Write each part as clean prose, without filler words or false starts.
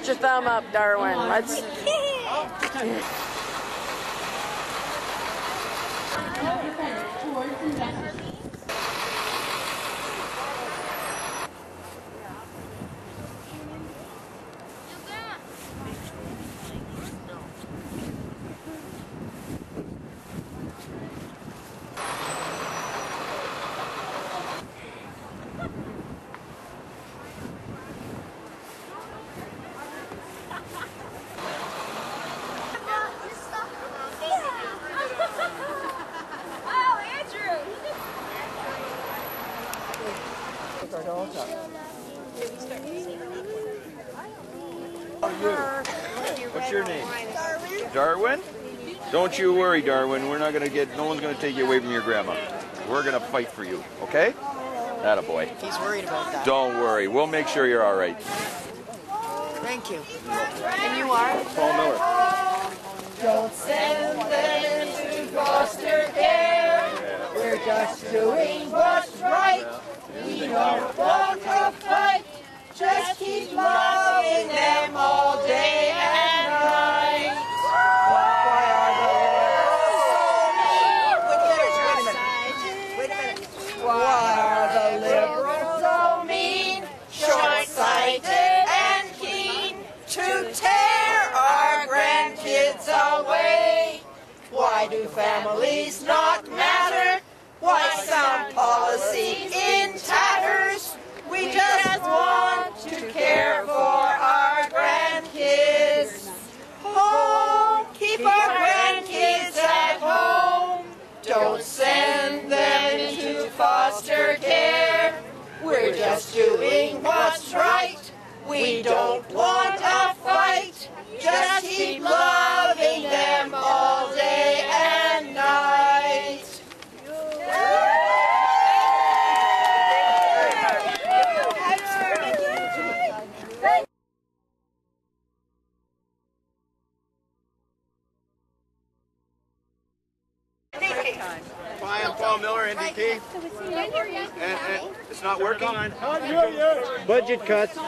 your thumb up, Darwin. Let's... What's your name? Darwin? Don't you worry, Darwin. We're not going to get, no one's going to take you away from your grandma. We're going to fight for you, okay? Attaboy. He's worried about that. Don't worry. We'll make sure you're all right. Thank you. And you are? Paul Miller. Don't send them into foster care. We're just doing what's right. We don't want to fight. Just keep loving them all day and night. Why are the liberals so mean, short-sighted and keen to tear our grandkids away? Why do families not matter? Why some policy in tatters? We just want to care for our grandkids. Home, keep our grandkids at home. Don't send them into foster care. We're just doing what's right. We don't want a fight. Just keep loving them all day and night. Hi, I'm Paul Miller, NDP. And it's not working? Budget cuts.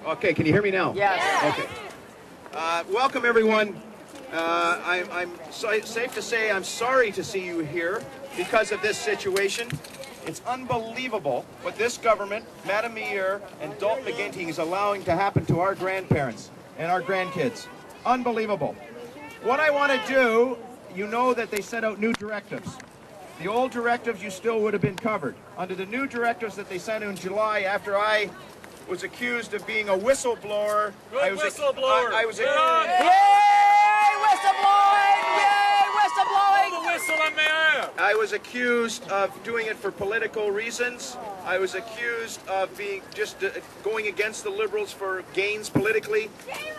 Okay, can you hear me now? Yes. Okay. Welcome, everyone. I'm safe to say I'm sorry to see you here because of this situation. It's unbelievable what this government, Madam Mayor, and Dalton McGuinty is allowing to happen to our grandparents and our grandkids. Unbelievable. What I want to do, you know that they sent out new directives. The old directives you still would have been covered. Under the new directives that they sent in July after I was accused of being a whistleblower. I was whistleblower! I was Yay, whistleblowing! Yay, whistleblowing! The whistle on my I was accused of doing it for political reasons. I was accused of being just going against the Liberals for gains politically.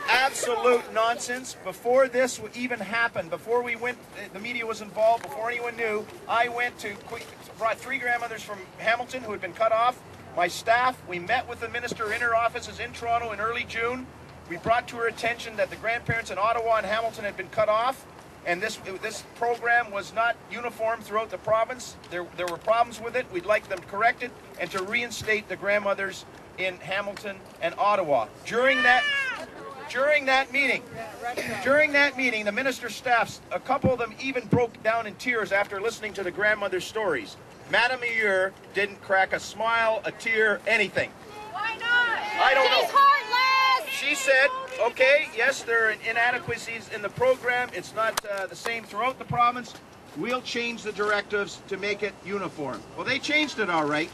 Absolute nonsense. Before this even happened, before we went, the media was involved, before anyone knew, I went to, brought 3 grandmothers from Hamilton who had been cut off. My staff, we met with the minister in her offices in Toronto in early June. We brought to her attention that the grandparents in Ottawa and Hamilton had been cut off. And this program was not uniform throughout the province. There were problems with it. We'd like them corrected and to reinstate the grandmothers in Hamilton and Ottawa. During that meeting, the minister's staffs, a couple of them even broke down in tears after listening to the grandmother's stories. Madam Mayor didn't crack a smile, a tear, anything. Why not? I don't know. She's heartless! She said, okay, yes, there are inadequacies in the program. It's not the same throughout the province. We'll change the directives to make it uniform. Well, they changed it all right.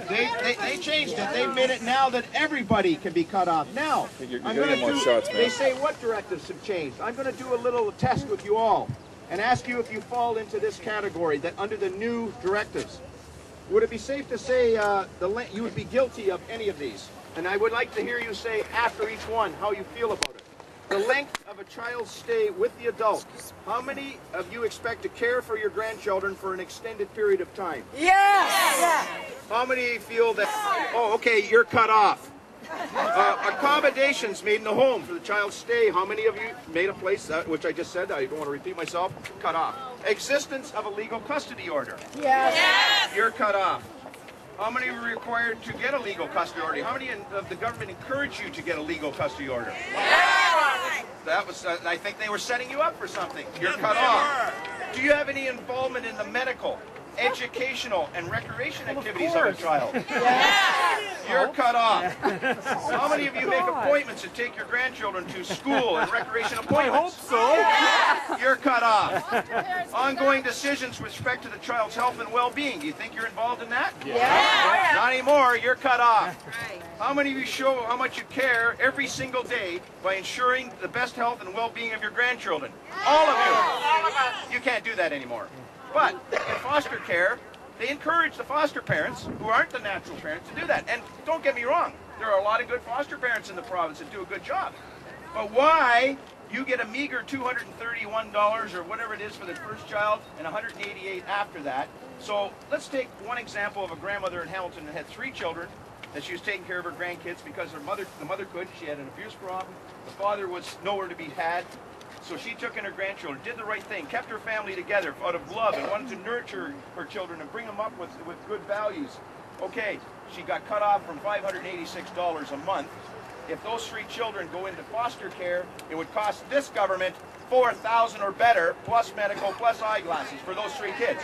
They changed it. They've made it now that everybody can be cut off. Now, I'm going to do, shots, they say what directives have changed. I'm going to do a little test with you all and ask you if you fall into this category, that under the new directives. Would it be safe to say you would be guilty of any of these? And I would like to hear you say after each one how you feel about it. The length of a child's stay with the adult. How many of you expect to care for your grandchildren for an extended period of time? Yes! How many feel that, oh, okay, you're cut off? Accommodations made in the home for the child's stay. How many of you made a place, which I just said, I don't want to repeat myself, cut off? Existence of a legal custody order. Yes! You're cut off. How many were required to get a legal custody order? How many of the government encouraged you to get a legal custody order? That was, I think they were setting you up for something. You're cut off. Do you have any involvement in the medical, educational, and recreation activities of a child? You're cut off. How many of you make appointments to take your grandchildren to school and recreation appointments? I hope so. You're cut off. Ongoing decisions with respect to the child's health and well-being. Do you think you're involved in that? Not anymore. You're cut off. How many of you show how much you care every single day by ensuring the best health and well-being of your grandchildren? All of you. You can't do that anymore. But in foster care, they encourage the foster parents, who aren't the natural parents, to do that. And don't get me wrong, there are a lot of good foster parents in the province that do a good job. But why you get a meager $231 or whatever it is for the first child and $188 after that? So let's take one example of a grandmother in Hamilton that had 3 children, that she was taking care of her grandkids because the mother couldn't. She had an abuse problem. The father was nowhere to be had. So she took in her grandchildren, did the right thing, kept her family together out of love and wanted to nurture her children and bring them up with good values. Okay, she got cut off from $586 a month. If those 3 children go into foster care, it would cost this government $4,000 or better, plus medical, plus eyeglasses for those 3 kids.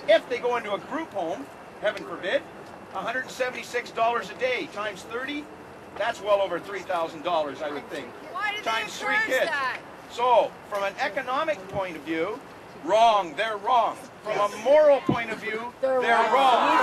If they go into a group home, heaven forbid, $176 a day times 30, that's well over $3,000, I would think. Times 3 kids. So, from an economic point of view, wrong, they're wrong. From a moral point of view, they're wrong.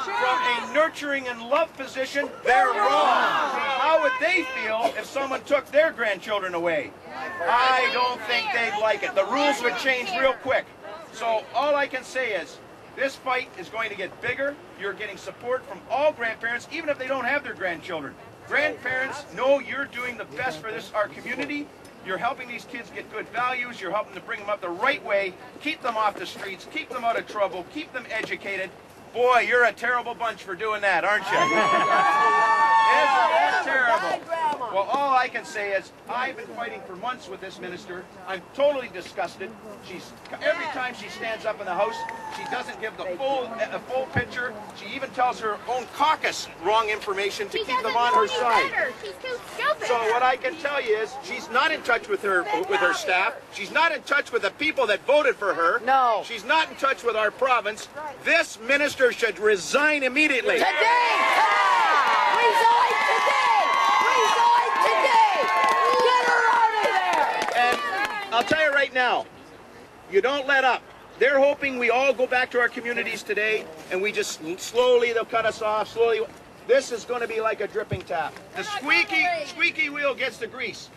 From a nurturing and love position, they're wrong. How would they feel if someone took their grandchildren away? I don't think they'd like it. The rules would change real quick. So, all I can say is, this fight is going to get bigger. You're getting support from all grandparents, even if they don't have their grandchildren. Grandparents know you're doing the best for our community. You're helping these kids get good values. You're helping to bring them up the right way, keep them off the streets, keep them out of trouble, keep them educated. Boy, you're a terrible bunch for doing that, aren't you? Isn't that terrible? Well, all I can say is I've been fighting for months with this minister. I'm totally disgusted. Every time she stands up in the House, she doesn't give the full picture. She even tells her own caucus wrong information to keep them on her side. She's too stupid. So what I can tell you is she's not in touch with her staff. She's not in touch with the people that voted for her. No. She's not in touch with our province. This minister should resign immediately. Today! Resign today! Resign today! Get her out of there! And I'll tell you right now, you don't let up. They're hoping we all go back to our communities today, and we just slowly, they'll cut us off, slowly. This is going to be like a dripping tap. The squeaky wheel gets the grease.